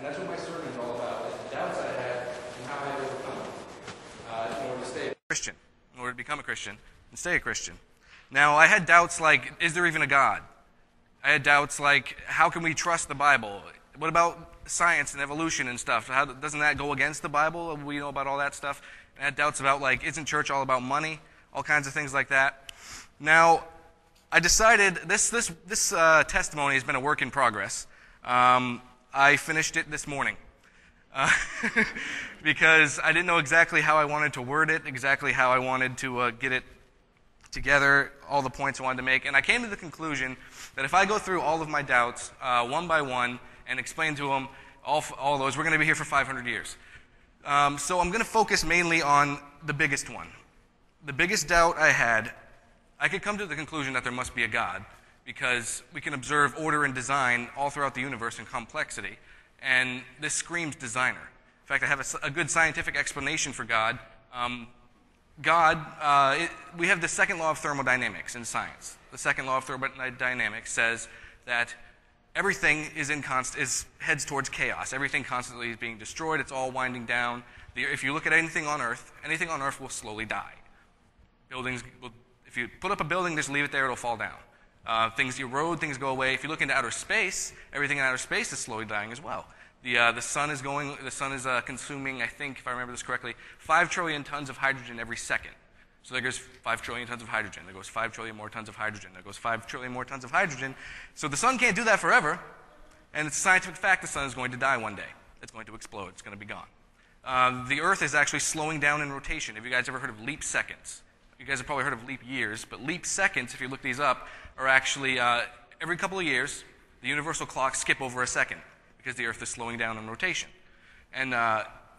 And that's what my sermon is all about, is the doubts I had and how I overcome them in order to stay a Christian, in order to become a Christian and stay a Christian. Now, I had doubts like, is there even a God? I had doubts like, how can we trust the Bible? What about science and evolution and stuff? Doesn't that go against the Bible? We know about all that stuff. I had doubts about, like, isn't church all about money? All kinds of things like that. Now, I decided, this testimony has been a work in progress. I finished it this morning. Because I didn't know exactly how I wanted to word it, exactly how I wanted to get it together, all the points I wanted to make. And I came to the conclusion that if I go through all of my doubts one by one and explain to them all those, we're going to be here for 500 years. So I'm going to focus mainly on the biggest one. The biggest doubt I had, I could come to the conclusion that there must be a God because we can observe order and design all throughout the universe and complexity. And this screams designer. In fact, I have a good scientific explanation for God. We have the second law of thermodynamics in science. The second law of thermodynamics says that everything heads towards chaos. Everything constantly is being destroyed. It's all winding down. If you look at anything on Earth will slowly die. If you put up a building, just leave it there, it'll fall down. Things erode, things go away. If you look into outer space, everything in outer space is slowly dying as well. The sun is consuming, I think, if I remember this correctly, 5 trillion tons of hydrogen every second. So there goes 5 trillion tons of hydrogen. There goes 5 trillion more tons of hydrogen. There goes 5 trillion more tons of hydrogen. So the sun can't do that forever. And it's a scientific fact the sun is going to die one day. It's going to explode. It's going to be gone. The Earth is actually slowing down in rotation. Have you guys ever heard of leap seconds? You guys have probably heard of leap years. But leap seconds, if you look these up, are actually every couple of years, the universal clocks skip over a second because the Earth is slowing down in rotation. And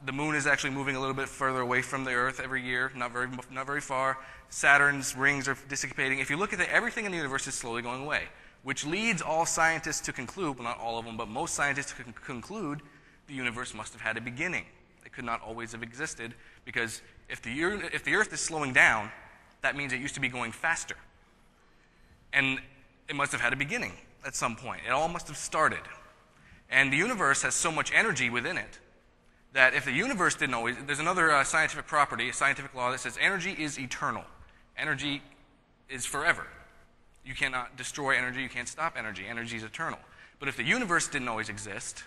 the moon is actually moving a little bit further away from the Earth every year, not very far. Saturn's rings are dissipating. If you look at it, everything in the universe is slowly going away, which leads all scientists to conclude, well, not all of them, but most scientists to conclude the universe must have had a beginning. It could not always have existed because if the Earth is slowing down, that means it used to be going faster. And it must have had a beginning at some point. It all must have started. And the universe has so much energy within it that if the universe didn't always... There's another scientific property, a scientific law that says energy is eternal. Energy is forever. You cannot destroy energy. You can't stop energy. Energy is eternal. But if the universe didn't always exist,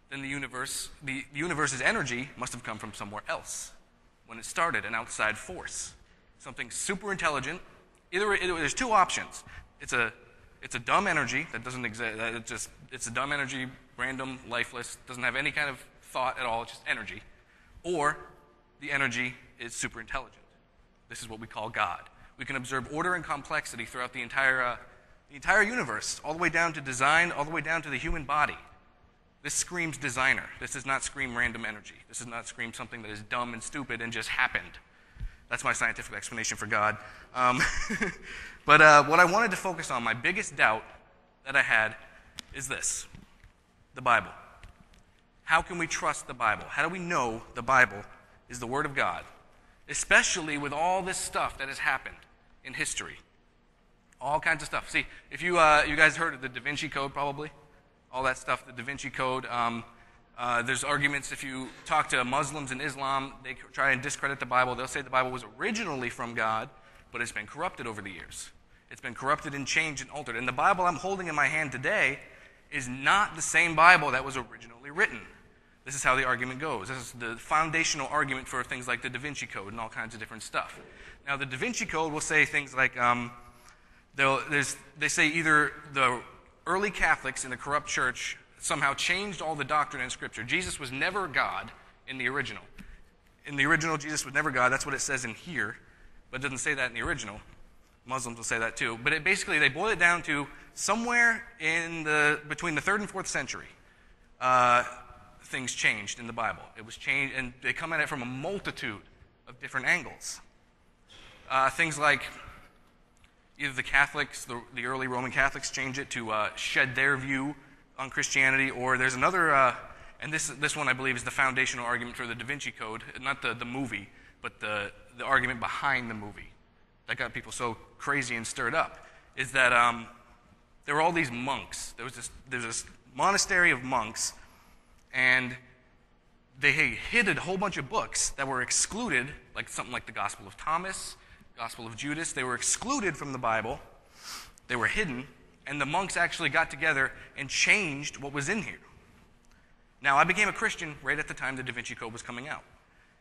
then the universe's energy must have come from somewhere else when it started, an outside force. Something super intelligent. There's two options. It's a dumb energy that doesn't exist. It's a dumb energy, random, lifeless, doesn't have any kind of thought at all, it's just energy. Or the energy is super intelligent. This is what we call God. We can observe order and complexity throughout the entire universe, all the way down to design, all the way down to the human body. This screams designer. This does not scream random energy. This does not scream something that is dumb and stupid and just happened. That's my scientific explanation for God. But what I wanted to focus on, my biggest doubt that I had, is this: the Bible. How can we trust the Bible? How do we know the Bible is the Word of God, especially with all this stuff that has happened in history? All kinds of stuff. See, if you guys heard of the Da Vinci Code, probably? All that stuff, the Da Vinci Code. There's arguments, if you talk to Muslims and Islam, they try and discredit the Bible. They'll say the Bible was originally from God, but it's been corrupted over the years. It's been corrupted and changed and altered. And the Bible I'm holding in my hand today is not the same Bible that was originally written. This is how the argument goes. This is the foundational argument for things like the Da Vinci Code and all kinds of different stuff. Now, the Da Vinci Code will say things like, they say either the early Catholics in the corrupt church somehow changed all the doctrine in Scripture. Jesus was never God in the original. In the original, Jesus was never God. That's what it says in here, but it doesn't say that in the original. Muslims will say that too. But they boil it down to somewhere between the 3rd and 4th century, things changed in the Bible. It was changed, and they come at it from a multitude of different angles. Things like either the Catholics, the early Roman Catholics, changed it to shed their view on Christianity, or there's another, and this one I believe is the foundational argument for the Da Vinci Code, not the movie, but the argument behind the movie that got people so crazy and stirred up, is that there were all these monks. There's this monastery of monks and they hid a whole bunch of books that were excluded, like something like the Gospel of Thomas, Gospel of Judas. They were excluded from the Bible. They were hidden, and the monks actually got together and changed what was in here. Now, I became a Christian right at the time the Da Vinci Code was coming out.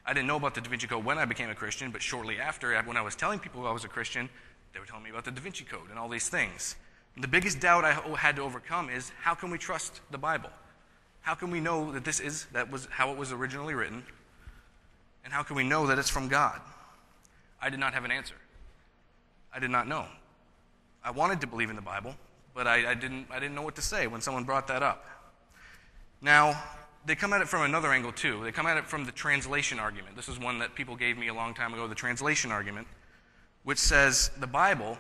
I didn't know about the Da Vinci Code when I became a Christian, but shortly after, when I was telling people I was a Christian, they were telling me about the Da Vinci Code and all these things. And the biggest doubt I had to overcome is, how can we trust the Bible? How can we know that that was how it was originally written? And how can we know that it's from God? I did not have an answer. I did not know. I wanted to believe in the Bible, but I didn't know what to say when someone brought that up. Now, they come at it from another angle too. They come at it from the translation argument. This is one that people gave me a long time ago, the translation argument, which says the Bible,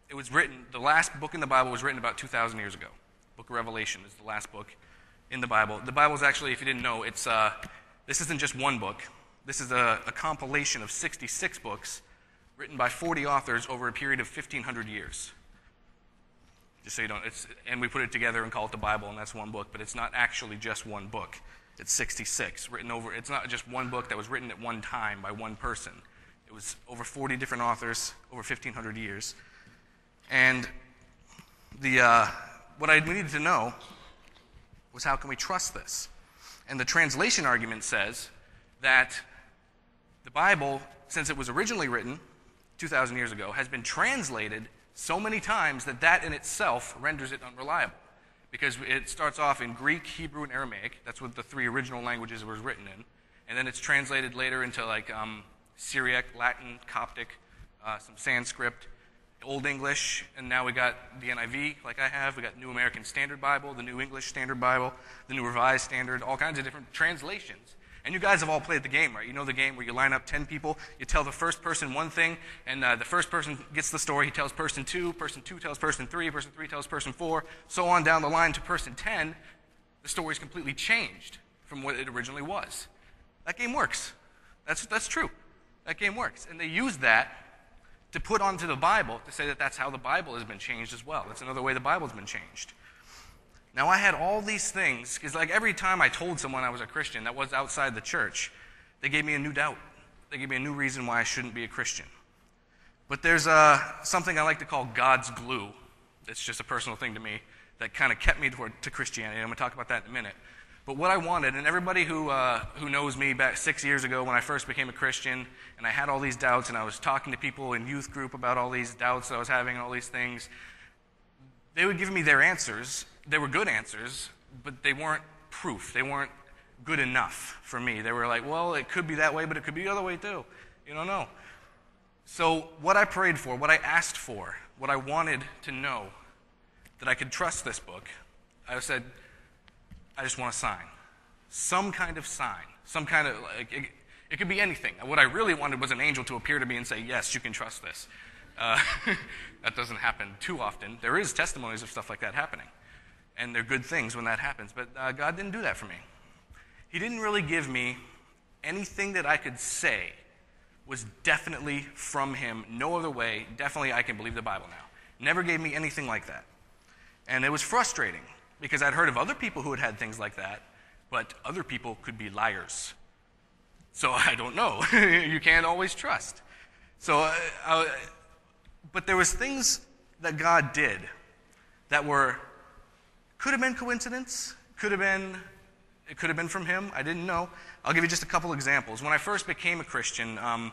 it was written, the last book in the Bible was written about 2,000 years ago. Book of Revelation is the last book in the Bible. The Bible is actually, if you didn't know, this isn't just one book. This is a compilation of 66 books written by 40 authors over a period of 1,500 years. Just so you don't, and we put it together and call it the Bible, and that's one book, but it's not actually just one book. It's 66 written over. It's not just one book that was written at one time by one person. It was over 40 different authors over 1,500 years. And what I needed to know was, how can we trust this? And the translation argument says that the Bible, since it was originally written 2,000 years ago, has been translated so many times that in itself renders it unreliable. Because it starts off in Greek, Hebrew, and Aramaic. That's what the three original languages it was written in. And then it's translated later into Syriac, Latin, Coptic, some Sanskrit, Old English, and now we got the NIV, like I have. We got New American Standard Bible, the New English Standard Bible, the New Revised Standard, all kinds of different translations. And you guys have all played the game, right? You know the game where you line up 10 people, you tell the first person one thing, and the first person gets the story, he tells person 2 tells person 3 tells person 4, so on down the line to person 10, the story's completely changed from what it originally was. That game works. That's true. That game works. And they use that to put onto the Bible to say that that's how the Bible has been changed as well. That's another way the Bible's been changed. Now, I had all these things, because every time I told someone I was a Christian that was outside the church, they gave me a new doubt. They gave me a new reason why I shouldn't be a Christian. But there's something I like to call God's glue. It's just a personal thing to me that kind of kept me to Christianity. I'm going to talk about that in a minute. But what I wanted, and everybody who knows me back 6 years ago when I first became a Christian, and I had all these doubts, and I was talking to people in youth group about all these doubts that I was having and all these things, they would give me their answers. They were good answers, but they weren't proof. They weren't good enough for me. They were like, well, it could be that way, but it could be the other way too. You don't know. So what I prayed for, what I asked for, what I wanted to know, that I could trust this book, I said, I just want a sign. Some kind of sign. Some kind of, it could be anything. What I really wanted was an angel to appear to me and say, yes, you can trust this. That doesn't happen too often. There is testimonies of stuff like that happening. And they're good things when that happens. But God didn't do that for me. He didn't really give me anything that I could say was definitely from him. No other way. Definitely I can believe the Bible now. Never gave me anything like that. And it was frustrating because I'd heard of other people who had had things like that, but other people could be liars. So I don't know. You can't always trust. So, but there was things that God did that could have been coincidence, it could have been from him, I didn't know. I'll give you just a couple examples. When I first became a Christian, I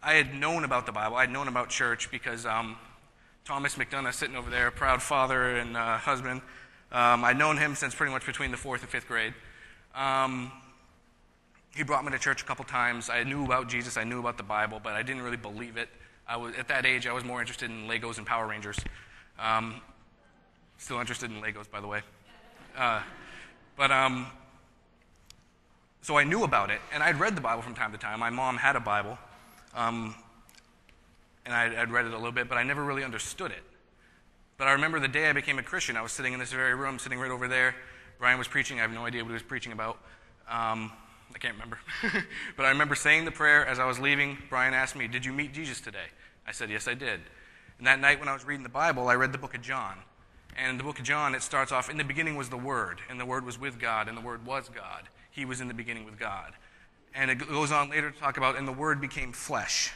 had known about the Bible, I had known about church because Thomas McDonough, sitting over there, proud father and husband, I'd known him since pretty much between the 4th and 5th grade. He brought me to church a couple times. I knew about Jesus, I knew about the Bible, but I didn't really believe it. At that age, I was more interested in Legos and Power Rangers. Still interested in Legos, by the way. So I knew about it, and I'd read the Bible from time to time. My mom had a Bible, and I'd read it a little bit, but I never really understood it. But I remember the day I became a Christian, I was sitting in this very room, sitting right over there. Brian was preaching. I have no idea what he was preaching about. I can't remember. But I remember saying the prayer as I was leaving. Brian asked me, "Did you meet Jesus today?" I said, "Yes, I did." And that night when I was reading the Bible, I read the book of John. And in the book of John, it starts off, in the beginning was the Word, and the Word was with God, and the Word was God. He was in the beginning with God. And it goes on later to talk about, and the Word became flesh.